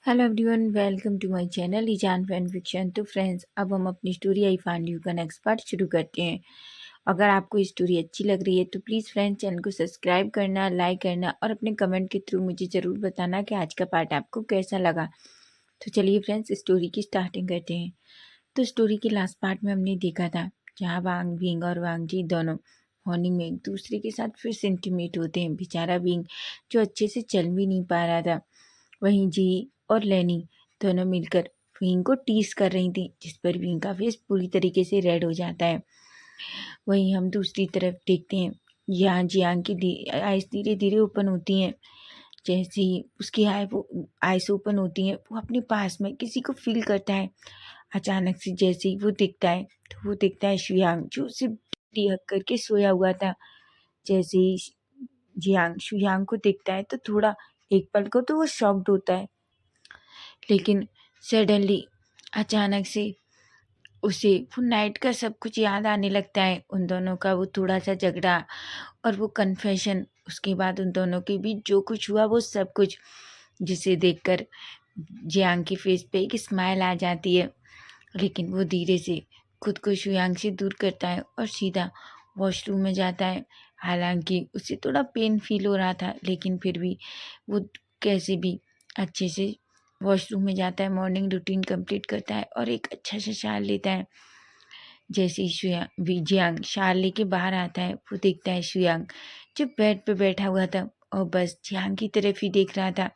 Hello everyone, welcome to my channel ईजान fan fiction. तो friends, अब हम अपनी स्टोरी आई फाइंड यू का नेक्स्ट पार्ट शुरू करते हैं। अगर आपको ये स्टोरी अच्छी लग रही है तो प्लीज़ फ्रेंड्स चैनल को सब्सक्राइब करना, लाइक करना और अपने कमेंट के थ्रू मुझे ज़रूर बताना कि आज का पार्ट आपको कैसा लगा। तो चलिए फ्रेंड्स, स्टोरी की स्टार्टिंग करते हैं। तो स्टोरी के लास्ट पार्ट में हमने देखा था जहाँ वांग विंग और वांग जी दोनों मॉर्निंग में एक दूसरे के साथ फिर से इंटीमेट होते हैं। बेचारा विंग जो अच्छे से चल भी नहीं पा रहा था, वहीं जी और लेनी दोनों मिलकर विंग को टीस कर रही थी, जिस पर विंग का फेस पूरी तरीके से रेड हो जाता है। वहीं हम दूसरी तरफ देखते हैं, यहाँ जियांग की आइज धीरे धीरे ओपन होती हैं। जैसे ही उसकी आइस ओपन होती हैं, वो अपने पास में किसी को फील करता है। अचानक से जैसे ही वो दिखता है तो वो दिखता है शुयांग, जो सिर्फ हक करके सोया हुआ था। जैसे ही जियांग शुयांग को दिखता है तो थोड़ा एक पल को तो वो शॉक्ड होता है, लेकिन सडनली अचानक से उसे वो नाइट का सब कुछ याद आने लगता है। उन दोनों का वो थोड़ा सा झगड़ा और वो कन्फेशन, उसके बाद उन दोनों के बीच जो कुछ हुआ वो सब कुछ, जिसे देखकर जियांग के फेस पे एक स्माइल आ जाती है। लेकिन वो धीरे से खुद को शुयांग से दूर करता है और सीधा वॉशरूम में जाता है। हालांकि उसे थोड़ा पेन फील हो रहा था, लेकिन फिर भी वो कैसे भी अच्छे से वॉशरूम में जाता है, मॉर्निंग रूटीन कंप्लीट करता है और एक अच्छा सा शाल लेता है। जैसे ही जियांग शाल लेके बाहर आता है, वो देखता है शुयांग जो बेड पे बैठा हुआ था और बस जियांग की तरफ ही देख रहा था।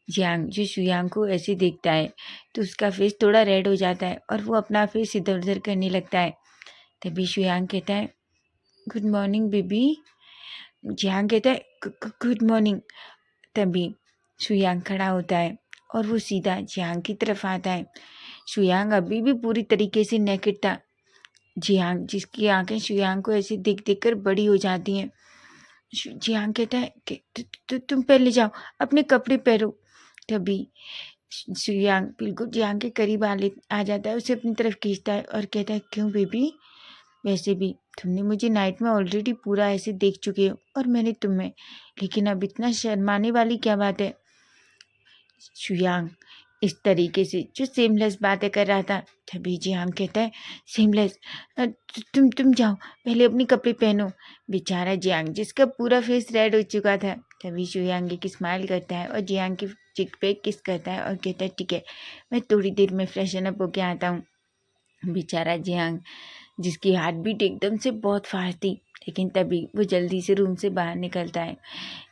जियांग जो शुयांग को ऐसे देखता है तो उसका फेस थोड़ा रेड हो जाता है और वो अपना फेस इधर उधर करने लगता है। तभी शुयांग कहता है, गुड मॉर्निंग बेबी। जियांग कहता है, गुड मॉर्निंग। तभी शुयांग खड़ा होता है और वो सीधा जियांग की तरफ आता है। शुयांग अभी भी पूरी तरीके से नेकेड था। जियांग जिसकी आंखें शुयांग को ऐसे देख देख कर बड़ी हो जाती हैं। जियांग कहता है कि तुम पहले जाओ, अपने कपड़े पहनो। तभी शुयांग बिल्कुल जियांग के करीब आ जाता है, उसे अपनी तरफ खींचता है और कहता है, क्यों बेबी, वैसे भी तुमने मुझे नाइट में ऑलरेडी पूरा ऐसे देख चुके हो और मैंने तुम्हें, लेकिन अब इतना शर्माने वाली क्या बात है। शुयांग इस तरीके से जो सेमलेस बातें कर रहा था। तभी जियांग कहता है, सेमलेस, तुम जाओ, पहले अपनी कपड़े पहनो। बेचारा जियांग जिसका पूरा फेस रेड हो चुका था। तभी शुयांग एक स्माइल करता है और जियांग की चिक पे किस करता है और कहता है, ठीक है, मैं थोड़ी देर में फ्रेशन अप होके आता हूँ। बेचारा जियांग जिसकी हार्ट बीट एकदम से बहुत फास्ट थी, लेकिन तभी वो जल्दी से रूम से बाहर निकलता है।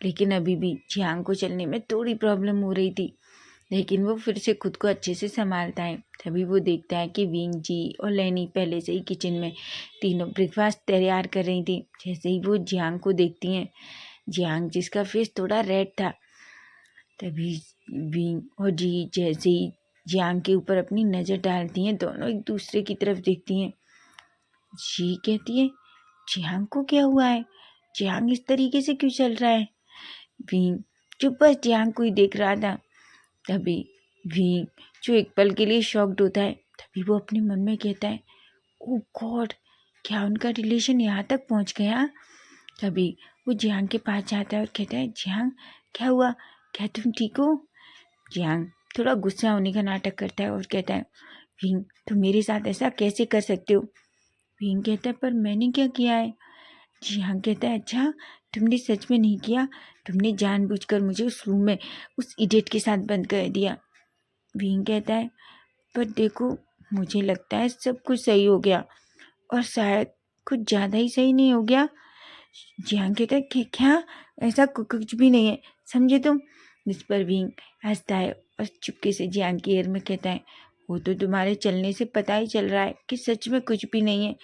लेकिन अभी भी जियांग को चलने में थोड़ी प्रॉब्लम हो रही थी, लेकिन वो फिर से खुद को अच्छे से संभालता है। तभी वो देखता है कि विंग जी और लेनी पहले से ही किचन में तीनों ब्रेकफास्ट तैयार कर रही थी। जैसे ही वो जियांग को देखती हैं, जियांग जिसका फेस थोड़ा रेड था, तभी विंग और जी जैसे ही जियांग के ऊपर अपनी नज़र डालती हैं, दोनों एक दूसरे की तरफ देखती हैं। जी कहती है, जियांग को क्या हुआ है, जियांग इस तरीके से क्यों चल रहा है। विंग जो बस जियांग को ही देख रहा था। तभी विंग जो एक पल के लिए शॉक्ड होता है, तभी वो अपने मन में कहता है, ओ गॉड, क्या उनका रिलेशन यहाँ तक पहुँच गया। तभी वो जियांग के पास जाता है और कहता है, जियांग क्या हुआ, क्या तुम ठीक हो। जियांग थोड़ा गुस्सा होने का नाटक करता है और कहता है, विंग तुम मेरे साथ ऐसा कैसे कर सकते हो। विंग कहता है, पर मैंने क्या किया है। जियांग कहता है, अच्छा तुमने सच में नहीं किया, तुमने जानबूझकर मुझे उस रूम में उस इडियट के साथ बंद कर दिया। विंग कहता है, पर देखो, मुझे लगता है सब कुछ सही हो गया और शायद कुछ ज़्यादा ही सही नहीं हो गया। जियांग कहता है कि क्या, ऐसा कुछ भी नहीं है, समझे तुम। जिस पर विंग हंसता है और चुपके से जियांग की एयर में कहता है, वो तो तुम्हारे चलने से पता ही चल रहा है कि सच में कुछ भी नहीं है।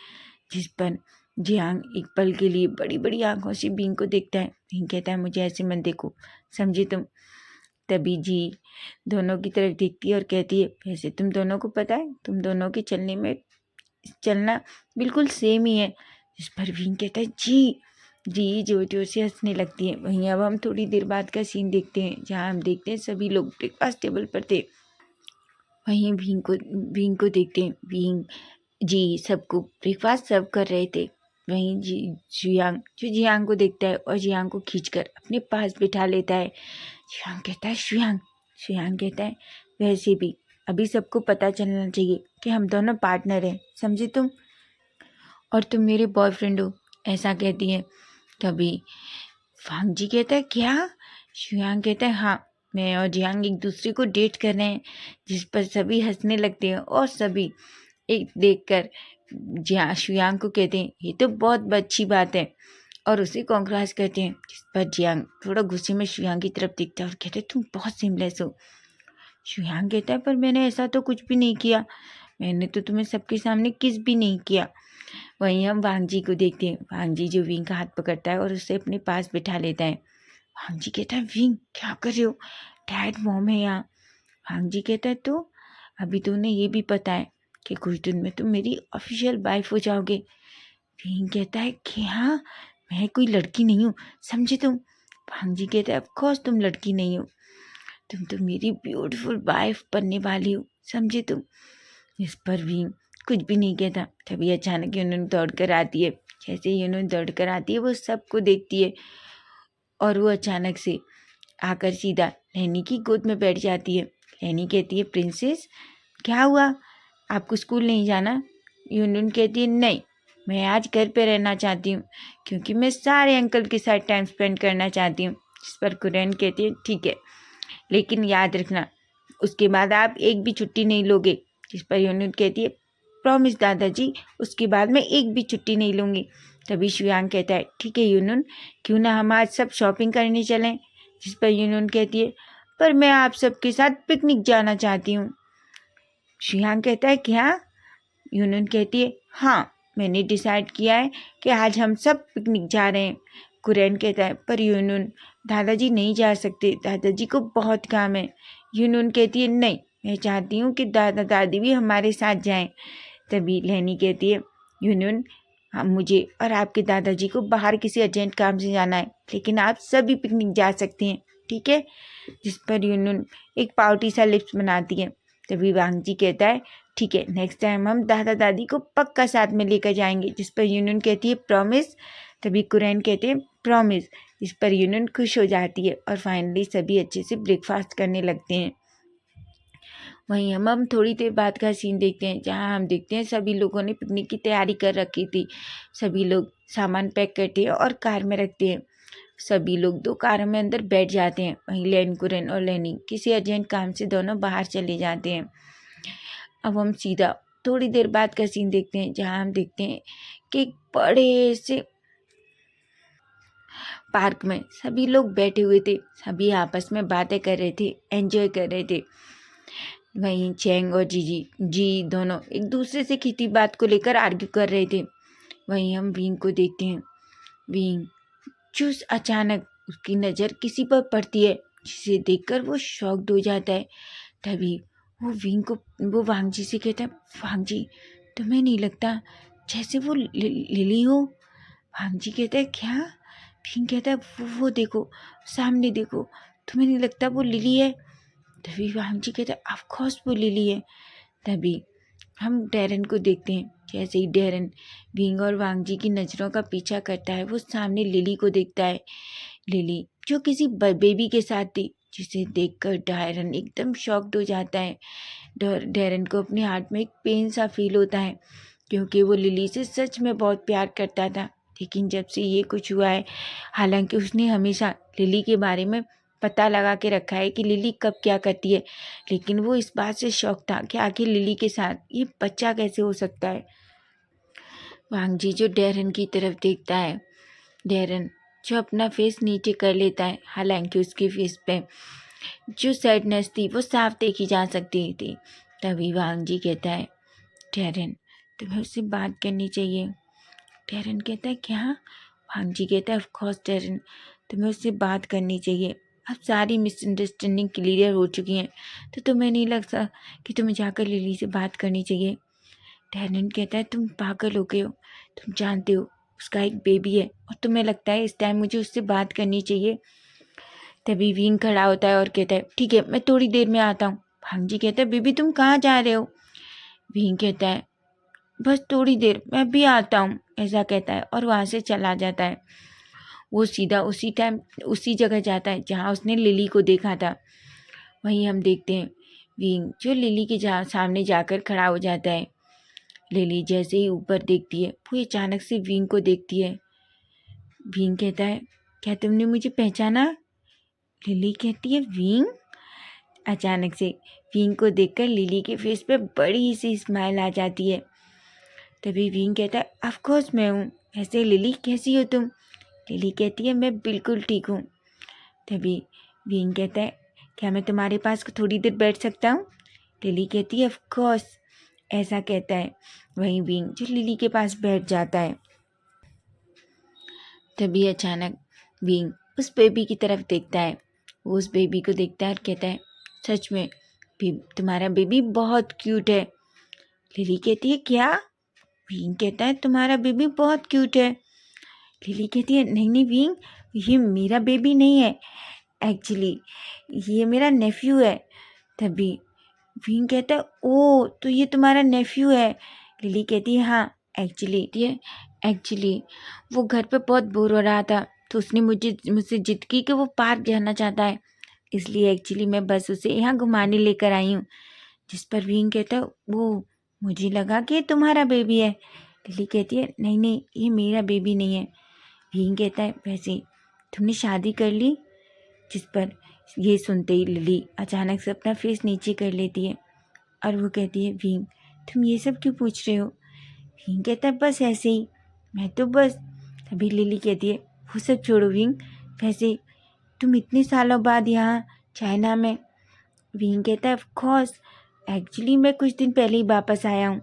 जिस पर जियांग एक पल के लिए बड़ी बड़ी आंखों से विंग को देखता है। विंग कहता है, मुझे ऐसे मत देखो, समझे तुम। तभी जी दोनों की तरफ देखती है और कहती है, वैसे तुम दोनों को पता है, तुम दोनों के चलना बिल्कुल सेम ही है। इस पर विंग कहता है, जी जी जोर जोर से हंसने लगती है। वहीं अब हम थोड़ी देर बाद का सीन देखते हैं, जहाँ हम देखते हैं सभी लोग ब्रेकफास्ट टेबल पर थे। वहीं भींग को देखते हैं, भींग जी सबको ब्रेकफास्ट सर्व कर रहे थे। वहीं जी जियांग जो जियांग को देखता है और जियांग को खींचकर अपने पास बिठा लेता है। जियांग कहता है, शुयांग शियांग कहता है वैसे भी अभी सबको पता चलना चाहिए कि हम दोनों पार्टनर हैं, समझे तुम, और तुम मेरे बॉयफ्रेंड हो, ऐसा कहती है। तभी फांग जी कहता है क्या? शियांग कहता है हाँ, मैं और जियांग एक दूसरे को डेट कर रहे हैं, जिस पर सभी हंसने लगते हैं और सभी एक देखकर शियांग को कहते हैं ये तो बहुत अच्छी बात है और उसे कॉन्ग्रेस करते हैं, जिस पर जियांग थोड़ा गुस्से में शियांग की तरफ देखता है और कहते हैं तुम बहुत सिमलेस हो। शियांग कहता है पर मैंने ऐसा तो कुछ भी नहीं किया, मैंने तो तुम्हें सबके सामने किस भी नहीं किया। वहीं हम वांग जी को देखते हैं, वांग जी जो विंग का हाथ पकड़ता है और उसे अपने पास बिठा लेता है। वांग जी कहता है विंग क्या कर रहे हो, डैड मॉम है यहाँ। वांग जी कहता है तो अभी तो उन्हें ये भी पता है कि कुछ दिन में तुम मेरी ऑफिशियल वाइफ हो जाओगे। विंग कहता है कि हाँ, मैं कोई लड़की नहीं हूँ, समझे तुम। वांग जी कहता है ऑफ कोर्स तुम लड़की नहीं हो, तुम तो मेरी ब्यूटीफुल वाइफ बनने वाली हो, समझे तुम। इस पर भी कुछ भी नहीं कहता। तभी अचानक यूनून दौड़ कर आती है। जैसे यूनून दौड़ कर आती है वो सबको देखती है और वो अचानक से आकर सीधा लैनी की गोद में बैठ जाती है। लैनी कहती है प्रिंसेस क्या हुआ, आपको स्कूल नहीं जाना? यूनून कहती है नहीं, मैं आज घर पे रहना चाहती हूँ क्योंकि मैं सारे अंकल के साथ टाइम स्पेंड करना चाहती हूँ। जिस पर कुरैन कहती है ठीक है, लेकिन याद रखना उसके बाद आप एक भी छुट्टी नहीं लोगे। जिस पर यूनून कहती है प्रॉमिस दादाजी, उसके बाद मैं एक भी छुट्टी नहीं लूँगी। तभी शियांग कहता है ठीक है यूनून, क्यों ना हम आज सब शॉपिंग करने चलें। जिस पर यूनून कहती है पर मैं आप सबके साथ पिकनिक जाना चाहती हूँ। शियांग कहता है क्या? यूनून कहती है हाँ, मैंने डिसाइड किया है कि आज हम सब पिकनिक जा रहे हैं। कुरैन कहता है पर यूनून दादाजी नहीं जा सकते, दादाजी को बहुत काम है। यूनून कहती है नहीं, मैं चाहती हूँ कि दादा दादी भी हमारे साथ जाएं। तभी लैनी कहती है यूनून हम मुझे और आपके दादाजी को बाहर किसी अर्जेंट काम से जाना है, लेकिन आप सभी पिकनिक जा सकते हैं, ठीक है। जिस पर यूनून एक पाउटी सा लिप्स बनाती है। तभी वांग जी कहता है ठीक है, नेक्स्ट टाइम हम दादा दादी को पक्का साथ में लेकर जाएंगे। जिस पर यूनून कहती है प्रॉमिस। तभी कुरैन कहते हैं प्रॉमिस। जिस पर यूनून खुश हो जाती है और फाइनली सभी अच्छे से ब्रेकफास्ट करने लगते हैं। वहीं हम थोड़ी देर बाद का सीन देखते हैं जहां हम देखते हैं सभी लोगों ने पिकनिक की तैयारी कर रखी थी। सभी लोग सामान पैक करते हैं और कार में रखते हैं। सभी लोग 2 कारों में अंदर बैठ जाते हैं। वहीं लैन कुरैन और लैनी किसी अर्जेंट काम से दोनों बाहर चले जाते हैं। अब हम सीधा थोड़ी देर बाद का सीन देखते हैं जहां हम देखते हैं कि एक बड़े से पार्क में सभी लोग बैठे हुए थे। सभी आपस में बातें कर रहे थे, एंजॉय कर रहे थे। वहीं चैंग और जी दोनों एक दूसरे से किसी बात को लेकर आर्ग्यू कर रहे थे। वहीं हम विंग को देखते हैं। विंग चुस अचानक उसकी नज़र किसी पर पड़ती है जिसे देखकर वो शॉक्ड हो जाता है। तभी वो वांग जी से कहता है वांग जी तुम्हें नहीं लगता जैसे वो लिली हो? वांग जी कहता है क्या? विंग कहता है वो देखो, सामने देखो, तुम्हें नहीं लगता वो लिली है? तभी वांग जी कहता है ऑफ कोर्स वो लिली है। तभी हम डैरन को देखते हैं। जैसे ही डैरन विंग और वांग जी की नज़रों का पीछा करता है वो सामने लिली को देखता है। लिली जो किसी बेबी के साथ थी, जिसे देखकर डैरन एकदम शॉक्ड हो जाता है। डैरन को अपने हार्ट में एक पेन सा फील होता है क्योंकि वो लिली से सच में बहुत प्यार करता था। लेकिन जब से ये कुछ हुआ है, हालांकि उसने हमेशा लिली के बारे में पता लगा के रखा है कि लिली कब क्या करती है, लेकिन वो इस बात से शौक था कि आखिर लिली के साथ ये बच्चा कैसे हो सकता है। वांग जी जो डैरन की तरफ देखता है, डैरन जो अपना फेस नीचे कर लेता है, हालांकि उसके फेस पे जो सैडनेस थी वो साफ देखी जा सकती थी। तभी वांग जी कहता है डैरन तुम्हें उससे बात करनी चाहिए। डैरन कहता है क्या? वांग जी कहता है ऑफ कोर्स डैरन, तुम्हें उससे बात करनी चाहिए। अब सारी मिसअंडरस्टैंडिंग क्लियर हो चुकी हैं, तो तुम्हें नहीं लगता कि तुम्हें जाकर लिली से बात करनी चाहिए? डैरन कहता है तुम पागल हो गए हो, तुम जानते हो उसका एक बेबी है और तुम्हें लगता है इस टाइम मुझे उससे बात करनी चाहिए? तभी विंग खड़ा होता है और कहता है ठीक है मैं थोड़ी देर में आता हूँ। वांग जी कहता है बेबी तुम कहाँ जा रहे हो? विंग कहता है बस थोड़ी देर, मैं भी आता हूँ, ऐसा कहता है और वहाँ से चला जाता है। वो सीधा उसी टाइम उसी जगह जाता है जहाँ उसने लिली को देखा था। वहीं हम देखते हैं विंग जो लिली के सामने जाकर खड़ा हो जाता है। लिली जैसे ही ऊपर देखती है वो अचानक से विंग को देखती है। विंग कहता है, क्या तुमने मुझे पहचाना? लिली कहती है, विंग? अचानक से विंग को देखकर लिली के फेस पे बड़ी सी स्माइल आ जाती है। तभी विंग कहता है, ऑफ कोर्स मैं हूँ। ऐसे लिली कैसी हो तुम? लिली कहती है, मैं बिल्कुल ठीक हूँ। तभी विंग कहता है, क्या मैं तुम्हारे पास थोड़ी देर बैठ सकता हूँ? लिली कहती है, ऑफ कोर्स। ऐसा कहता है। वहीं विंग जो लिली के पास बैठ जाता है। तभी अचानक विंग उस बेबी की तरफ देखता है। वो उस बेबी को देखता है और कहता है, सच में तुम्हारा बेबी बहुत क्यूट है। लिली कहती है, क्या? विंग कहता है, तुम्हारा बेबी बहुत क्यूट है। लिली कहती है, नहीं नहीं विंग, ये मेरा बेबी नहीं है, एक्चुअली ये मेरा नेफ्यू है। तभी विंग कहता है, ओ तो ये तुम्हारा नेफ्यू है। लिली कहती है, हाँ एक्चुअली वो घर पे बहुत बोर हो रहा था तो उसने मुझसे जिद की कि वो पार्क जाना चाहता है, इसलिए एक्चुअली मैं बस उसे यहाँ घुमाने लेकर आई हूँ। जिस पर विंग कहता है, वो मुझे लगा कि ये तुम्हारा बेबी है। लिली कहती है, नहीं नहीं ये मेरा बेबी नहीं है। विंग कहता है, वैसे तुमने शादी कर ली? जिस पर ये सुनते ही लिली अचानक से अपना फेस नीचे कर लेती है और वो कहती है, विंग तुम ये सब क्यों पूछ रहे हो? विंग कहता है, बस ऐसे ही, मैं तो बस। तभी लिली कहती है, वो सब छोड़ो विंग, वैसे तुम इतने सालों बाद यहाँ चाइना में? विंग कहता है, ऑफ कोर्स, एक्चुअली मैं कुछ दिन पहले ही वापस आया हूँ।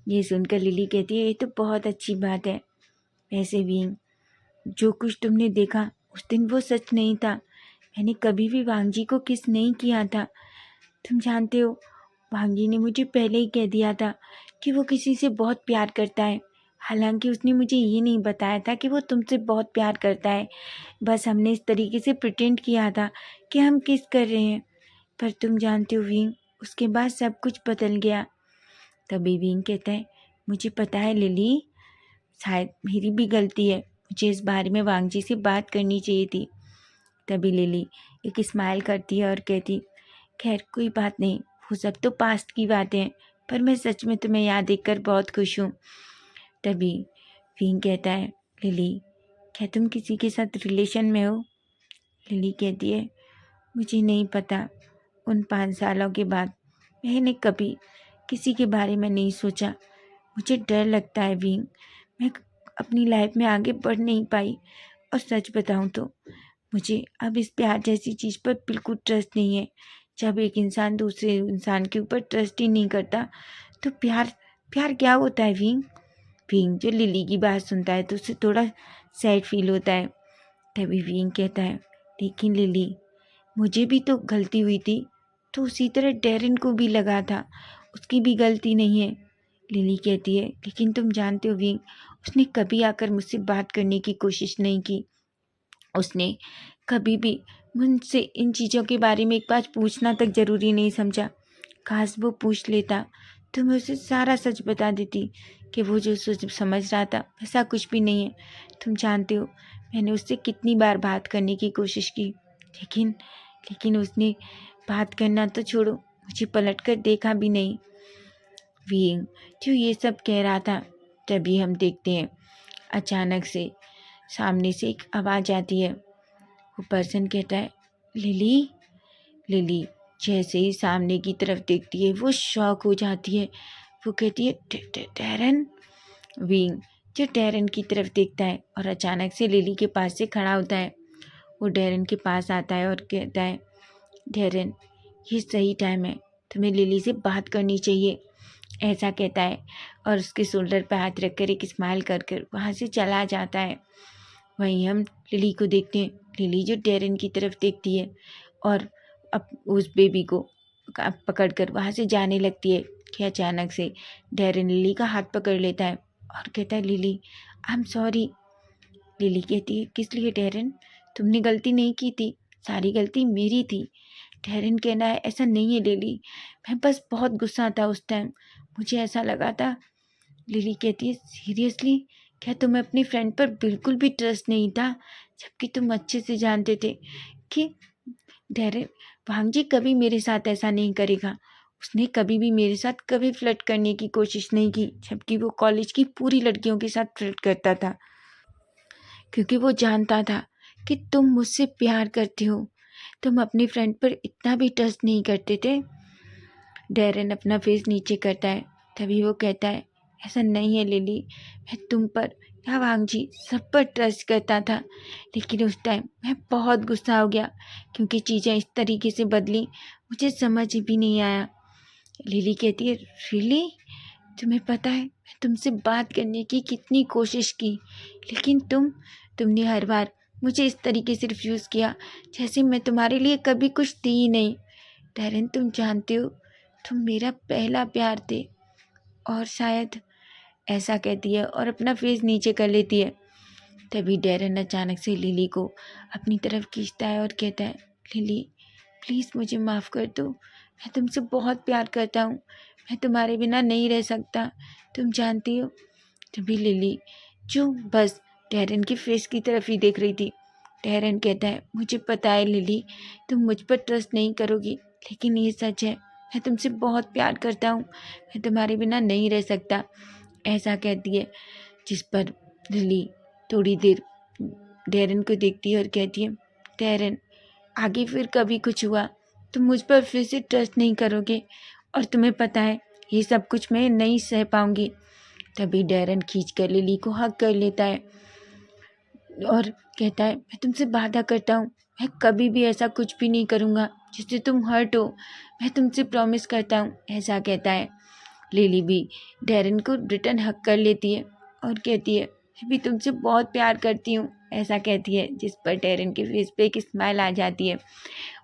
ये सुनकर लिली कहती है, ये तो बहुत अच्छी बात है। वैसे विंग जो कुछ तुमने देखा उस दिन वो सच नहीं था। मैंने कभी भी वांगजी को किस नहीं किया था। तुम जानते हो वांगजी ने मुझे पहले ही कह दिया था कि वो किसी से बहुत प्यार करता है। हालांकि उसने मुझे ये नहीं बताया था कि वो तुमसे बहुत प्यार करता है। बस हमने इस तरीके से प्रिटेंड किया था कि हम किस कर रहे हैं। पर तुम जानते हो विंग, उसके बाद सब कुछ बदल गया। तभी विंग कहता है, मुझे पता है लिली, शायद मेरी भी गलती है, मुझे इस बारे में वांगजी से बात करनी चाहिए थी। तभी लिली एक स्माइल करती है और कहती, खैर कोई बात नहीं, वो सब तो पास्ट की बातें हैं, पर मैं सच में तुम्हें यहाँ देखकर बहुत खुश हूँ। तभी विंग कहता है, लिली क्या तुम किसी के साथ रिलेशन में हो? लिली कहती है, मुझे नहीं पता, उन 5 सालों के बाद मैंने कभी किसी के बारे में नहीं सोचा। मुझे डर लगता है विंग, मैं अपनी लाइफ में आगे बढ़ नहीं पाई। और सच बताऊं तो मुझे अब इस प्यार जैसी चीज़ पर बिल्कुल ट्रस्ट नहीं है। जब एक इंसान दूसरे इंसान के ऊपर ट्रस्ट ही नहीं करता तो प्यार प्यार क्या होता है विंग? विंग जो लिली की बात सुनता है तो उसे थोड़ा सैड फील होता है। तभी विंग कहता है, लेकिन लिली मुझे भी तो गलती हुई थी, तो उसी तरह डेरिन को भी लगा था, उसकी भी गलती नहीं है। लिली कहती है, लेकिन तुम जानते हो विंग, उसने कभी आकर मुझसे बात करने की कोशिश नहीं की। उसने कभी भी मुझसे इन चीज़ों के बारे में एक बार पूछना तक ज़रूरी नहीं समझा। काश वो पूछ लेता तो मैं उसे सारा सच बता देती कि वो जो सोच समझ रहा था वैसा कुछ भी नहीं है। तुम जानते हो मैंने उससे कितनी बार बात करने की कोशिश की, लेकिन लेकिन उसने बात करना तो छोड़ो, मुझे पलट कर देखा भी नहीं। विंग जो ये सब कह रहा था तभी हम देखते हैं अचानक से सामने से एक आवाज़ आती है। वो पर्सन कहता है, लिली। लिली जैसे ही सामने की तरफ देखती है वो शॉक हो जाती है। वो कहती है, टैरन। विंग जो टैरन की तरफ देखता है और अचानक से लिली के पास से खड़ा होता है। वो टैरन के पास आता है और कहता है, टैरन ये सही टाइम है, तुम्हें लिली से बात करनी चाहिए, ऐसा कहता है और उसके शोल्डर पर हाथ रखकर एक स्माइल कर कर वहाँ से चला जाता है। वहीं हम लिली को देखते हैं। लिली जो टैरन की तरफ देखती है और अब उस बेबी को पकड़ कर वहाँ से जाने लगती है कि अचानक से टैरन लिली का हाथ पकड़ लेता है और कहता है, lily I am sorry. Lily कहती है, किस लिए टैरन? तुमने गलती नहीं की थी, सारी गलती मेरी थी। टैरन कहना है, ऐसा नहीं है लिली, मैं बस बहुत गुस्सा था उस टाइम, मुझे ऐसा लगा था। लिली कहती है, सीरियसली क्या तुम्हें अपनी फ्रेंड पर बिल्कुल भी ट्रस्ट नहीं था, जबकि तुम अच्छे से जानते थे कि टैरन भांग जी कभी मेरे साथ ऐसा नहीं करेगा। उसने कभी भी मेरे साथ कभी फ्लर्ट करने की कोशिश नहीं की, जबकि वो कॉलेज की पूरी लड़कियों के साथ फ्लर्ट करता था, क्योंकि वो जानता था कि तुम मुझसे प्यार करते हो। तुम अपनी फ्रेंड पर इतना भी ट्रस्ट नहीं करते थे। डैरेन अपना फेस नीचे करता है। तभी वो कहता है, ऐसा नहीं है लिली, मैं तुम पर या वांग जी सब पर ट्रस्ट करता था, लेकिन उस टाइम मैं बहुत गुस्सा हो गया क्योंकि चीज़ें इस तरीके से बदली, मुझे समझ भी नहीं आया। लिली कहती है, रियली? तुम्हें पता है मैं तुमसे बात करने की कितनी कोशिश की, लेकिन तुमने हर बार मुझे इस तरीके से रिफ्यूज़ किया जैसे मैं तुम्हारे लिए कभी कुछ थी ही नहीं। डैरेन, तुम जानते हो तुम मेरा पहला प्यार थे। और शायद, ऐसा कहती है और अपना फेस नीचे कर लेती है। तभी डैरेन अचानक से लिली को अपनी तरफ खींचता है और कहता है, लिली प्लीज़ मुझे माफ़ कर दो, मैं तुमसे बहुत प्यार करता हूँ, मैं तुम्हारे बिना नहीं रह सकता, तुम जानती हो। तभी लिली जो बस डैरेन के फेस की तरफ ही देख रही थी। डैरेन कहता है, मुझे पता है लिली, तुम मुझ पर ट्रस्ट नहीं करोगी, लेकिन ये सच है, मैं तुमसे बहुत प्यार करता हूँ, मैं तुम्हारे बिना नहीं रह सकता। ऐसा कहती है, जिस पर लिली थोड़ी देर डैरेन को देखती है और कहती है, डैरेन आगे फिर कभी कुछ हुआ तुम मुझ पर फिर से ट्रस्ट नहीं करोगे, और तुम्हें पता है ये सब कुछ मैं नहीं सह पाऊंगी। तभी डैरेन खींच कर लिली को हक कर लेता है और कहता है, मैं तुमसे वादा करता हूँ मैं कभी भी ऐसा कुछ भी नहीं करूँगा जिससे तुम हर्ट हो, मैं तुमसे प्रॉमिस करता हूँ। ऐसा कहता है। लिली भी डैरेन को रिटर्न हक कर लेती है और कहती है, मैं भी तुमसे बहुत प्यार करती हूँ। ऐसा कहती है, जिस पर डैरेन के फेस पे एक स्माइल आ जाती है।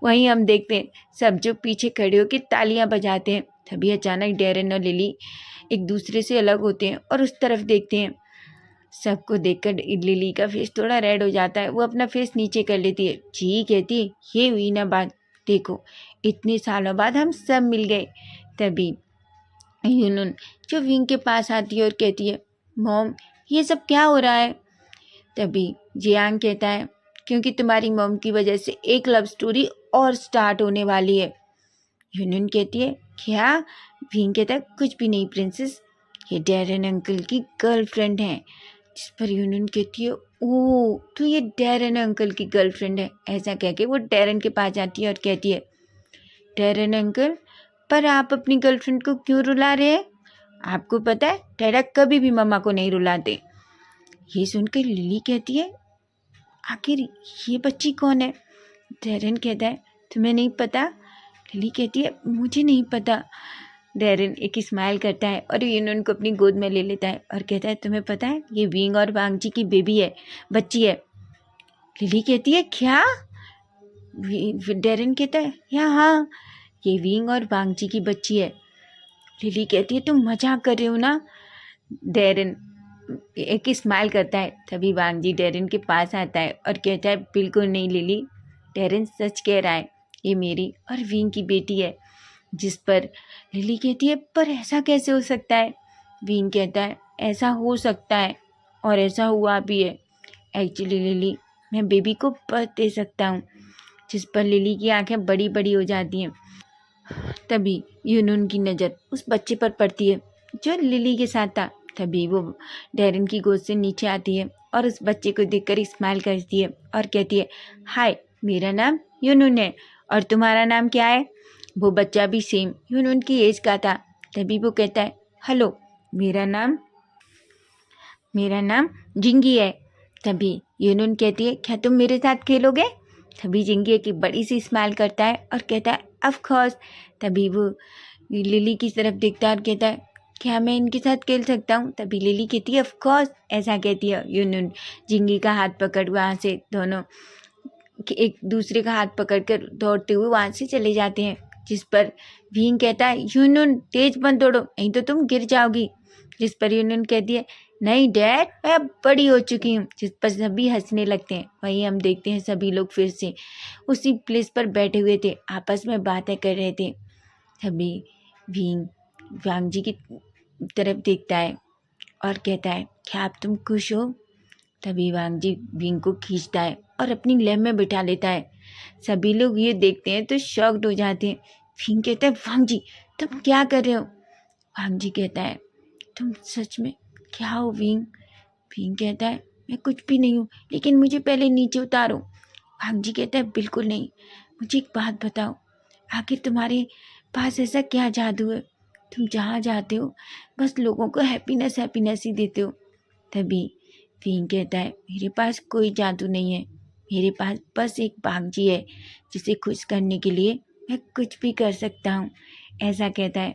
वहीं हम देखते हैं सब जो पीछे खड़े होकर तालियां बजाते हैं। तभी अचानक डैरेन और लिली एक दूसरे से अलग होते हैं और उस तरफ देखते हैं। सबको देखकर लिली का फेस थोड़ा रेड हो जाता है, वो अपना फेस नीचे कर लेती है। जी कहती है, ये हुई ना बात, देखो इतने सालों बाद हम सब मिल गए। तभी यूनुन जो विंग के पास आती है और कहती है, मॉम ये सब क्या हो रहा है? तभी जियांग कहता है, क्योंकि तुम्हारी मॉम की वजह से एक लव स्टोरी और स्टार्ट होने वाली है। यूनियन कहती है, क्या? विंग कहता है, कुछ भी नहीं प्रिंसेस, ये डैरेन अंकल की गर्लफ्रेंड है। जिस पर यूनियन कहती है, ओह तो ये डैरेन अंकल की गर्लफ्रेंड है। ऐसा कह के वो डैरेन के पास जाती है और कहती है, डैरेन अंकल, पर आप अपनी गर्लफ्रेंड को क्यों रुला रहे हैं? आपको पता है डैडा कभी भी मम्मा को नहीं रुलाते। ये सुनकर लिली कहती है, आखिर ये बच्ची कौन है? डैरेन कहता है, तुम्हें नहीं पता? लिली कहती है, मुझे नहीं पता। डैरेन एक स्माइल करता है और यूनियन को अपनी गोद में ले लेता है और कहता है, तुम्हें पता है ये विंग और वांग जी की बेबी है, बच्ची है। लिली कहती है, क्या? डैरेन कहता है, या हाँ, ये विंग और वांग जी की बच्ची है। लिली कहती है, तुम मजाक कर रहे हो ना? डैरेन एक स्माइल करता है। तभी वांग जी डैरेन के पास आता है और कहता है, बिल्कुल नहीं लिली, डैरेन सच कह रहा है, ये मेरी और विंग की बेटी है। जिस पर लिली कहती है, पर ऐसा कैसे हो सकता है? विंग कहता है, ऐसा हो सकता है और ऐसा हुआ भी है। एक्चुअली लिली, मैं बेबी को बर्थ दे सकता हूँ। जिस पर लिली की आंखें बड़ी बड़ी हो जाती हैं। तभी यूनुन की नज़र उस बच्चे पर पड़ती है जो लिली के साथ था। तभी वो डैरेन की गोद से नीचे आती है और उस बच्चे को देखकर स्माइल करती है और कहती है, हाय, मेरा नाम यूनुन है और तुम्हारा नाम क्या है? वो बच्चा भी सेम यूनुन की एज का था। तभी वो कहता है, हेलो, मेरा नाम जिंगी है। तभी यूनुन कहती है, क्या तुम मेरे साथ खेलोगे? तभी जिंगी की बड़ी सी स्माइल करता है और कहता है, ऑफ कोर्स। तभी वो लिली की तरफ देखता है और कहता है, क्या मैं इनके साथ खेल सकता हूँ? तभी लिली कहती है, ऑफ कोर्स। ऐसा कहती है। यूनुन जिंगी का हाथ पकड़ वहाँ से दोनों एक दूसरे का हाथ पकड़कर दौड़ते हुए वहाँ से चले जाते हैं। जिस पर भीम कहता है, यूनुन तेज मत दौड़ो, नहीं तो तुम गिर जाओगी। जिस पर यूनुन कहती है, नहीं डैड, मैं अब बड़ी हो चुकी हूँ। जिस पर सभी हंसने लगते हैं। वहीं हम देखते हैं सभी लोग फिर से उसी प्लेस पर बैठे हुए थे, आपस में बातें कर रहे थे। तभी भीम वांग जी की तरफ देखता है और कहता है, क्या आप तुम खुश हो? तभी वांग जी भीम को खींचता है और अपनी लैब में बिठा लेता है। सभी लोग ये देखते हैं तो शॉक्ड हो जाते हैं। विंग कहता है वांग जी तुम क्या कर रहे हो? वांग जी कहता है तुम सच में क्या हो विंग? विंग कहता है मैं कुछ भी नहीं हूँ, लेकिन मुझे पहले नीचे उतारो। वांग जी कहता है बिल्कुल नहीं, मुझे एक बात बताओ, आखिर तुम्हारे पास ऐसा क्या जादू है? तुम जहाँ जाते हो बस लोगों को हैप्पीनेस हैप्पीनेस ही देते हो। तभी विंग कहता है मेरे पास कोई जादू नहीं है, मेरे पास बस एक भांजी है जिसे खुश करने के लिए मैं कुछ भी कर सकता हूँ, ऐसा कहता है।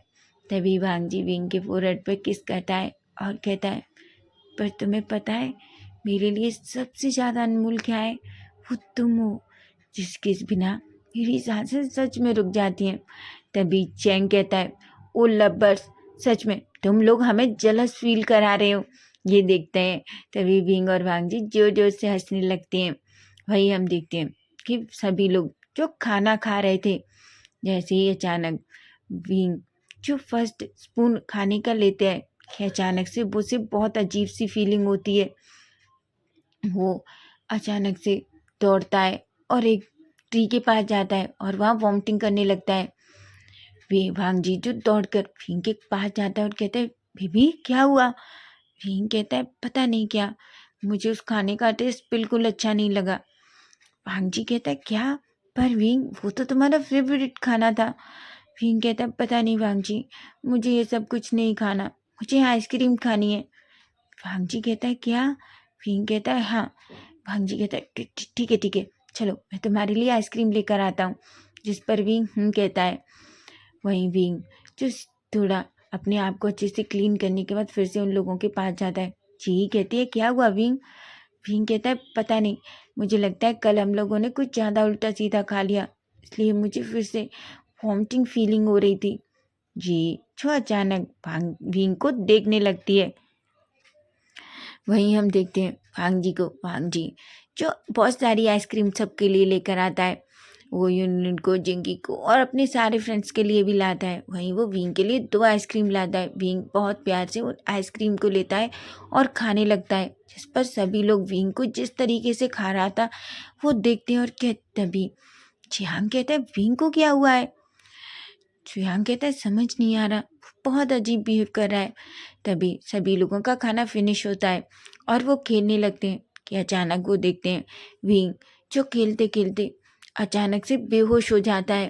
तभी भांजी विंग के फोrehead पर किस करता है और कहता है पर तुम्हें पता है मेरे लिए सबसे ज़्यादा अनमोल क्या है? वो तुम हो जिसके बिना मेरी सांसें सच में रुक जाती हैं। तभी चैंग कहता है ओ लवर्स, सच में तुम लोग हमें जलस फील करा रहे हो। ये देखते हैं तभी विंग और वांग जी जोर जोर से हंसने लगते हैं। वही हम देखते हैं कि सभी लोग जो खाना खा रहे थे, जैसे ही अचानक विंग जो फर्स्ट स्पून खाने का लेते हैं कि अचानक से वो से बहुत अजीब सी फीलिंग होती है। वो अचानक से दौड़ता है और एक ट्री के पास जाता है और वहाँ वॉमिटिंग करने लगता है। वे भांग जी जो दौड़कर भीम के पास जाता है और कहता है बेबी क्या हुआ? भीम कहता है पता नहीं क्या, मुझे उस खाने का टेस्ट बिल्कुल अच्छा नहीं लगा। भांग जी कहता है क्या? पर भीम वो तो तुम्हारा फेवरेट खाना था। भीम कहता है पता नहीं भांग जी, मुझे ये सब कुछ नहीं खाना, मुझे आइसक्रीम खानी है। भांग जी कहता है क्या? भीम कहता है हाँ। भांग जी कहता है ठीक है चलो मैं तुम्हारे लिए आइसक्रीम लेकर आता हूँ। जिस पर विंग कहता है। वहीं विंग जो थोड़ा अपने आप को अच्छे से क्लीन करने के बाद फिर से उन लोगों के पास जाता है। जी कहती है क्या हुआ विंग? विंग कहता है पता नहीं, मुझे लगता है कल हम लोगों ने कुछ ज़्यादा उल्टा सीधा खा लिया, इसलिए मुझे फिर से वॉमिटिंग फीलिंग हो रही थी। जी जो अचानक विंग को देखने लगती है। वहीं हम देखते हैं भांग जी को। भांग जी जो बहुत सारी आइसक्रीम सबके लिए लेकर आता है, वो यूनियन को, जिंकी को और अपने सारे फ्रेंड्स के लिए भी लाता है। वहीं वो विंग के लिए 2 आइसक्रीम लाता है। विंग बहुत प्यार से उन आइसक्रीम को लेता है और खाने लगता है, जिस पर सभी लोग विंग को जिस तरीके से खा रहा था वो देखते हैं और तभी जियांग कहता है विंग को क्या हुआ है? जियांग कहता है समझ नहीं आ रहा, बहुत अजीब बिहेव कर रहा है। तभी सभी लोगों का खाना फिनिश होता है और वो खेलने लगते हैं कि अचानक वो देखते हैं विंग जो खेलते खेलते अचानक से बेहोश हो जाता है।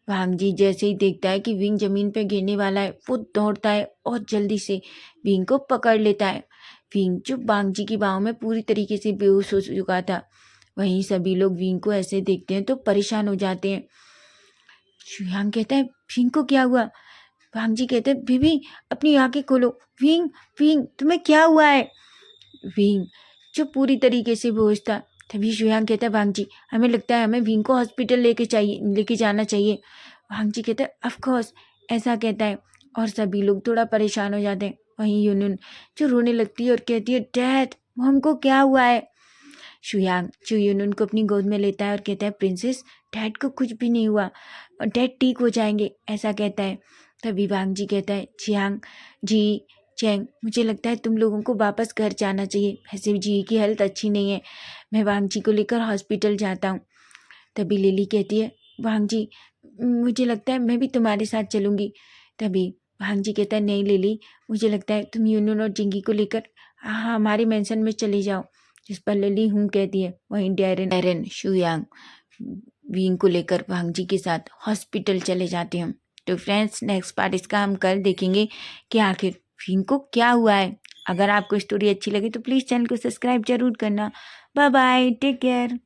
भांग जी जैसे ही देखता है कि विंग जमीन पर गिरने वाला है, वो दौड़ता है और जल्दी से विंग को पकड़ लेता है। विंग जो भांग जी की बाहों में पूरी तरीके से बेहोश हो चुका था। वहीं सभी लोग विंग को ऐसे देखते हैं तो परेशान हो जाते हैं। शुयांग कहता है विंग को क्या हुआ? भांग जी कहते हैं बीबी अपनी आंखें खोलो। विंग विंग तुम्हें क्या हुआ है? विंग जो पूरी तरीके से बेहोश था। तभी शुयांग कहता है भांग जी हमें लगता है हमें विंग को हॉस्पिटल लेके जाना चाहिए। भांग जी कहते हैं ऑफ कोर्स, ऐसा कहता है और सभी लोग थोड़ा परेशान हो जाते हैं। वहीं यूनियन जो रोने लगती है और कहती है डैड हमको क्या हुआ है? शुयांग जो यूनियन को अपनी गोद में लेता है और कहता है प्रिंसेस डैड को कुछ भी नहीं हुआ और डैड ठीक हो जाएंगे, ऐसा कहता है। तभी वांग जी कहता है जियांग जी चैंग मुझे लगता है तुम लोगों को वापस घर जाना चाहिए, वैसे जी की हेल्थ अच्छी नहीं है, मैं वांग जी को लेकर हॉस्पिटल जाता हूँ। तभी लिली कहती है वांग जी मुझे लगता है मैं भी तुम्हारे साथ चलूँगी। तभी वांग जी कहता है नहीं लिली, मुझे लगता है तुम यूनियन और जिंगी को लेकर हमारे मेंशन में चले जाओ। जिस पर लिली कहती है। वहीं डैरेन शुयांग विंग को लेकर वांग जी के साथ हॉस्पिटल चले जाते हैं। तो फ्रेंड्स नेक्स्ट पार्ट इसका हम कल देखेंगे कि आखिर विंग को क्या हुआ है। अगर आपको स्टोरी अच्छी लगी तो प्लीज़ चैनल को सब्सक्राइब जरूर करना। Bye bye, take care.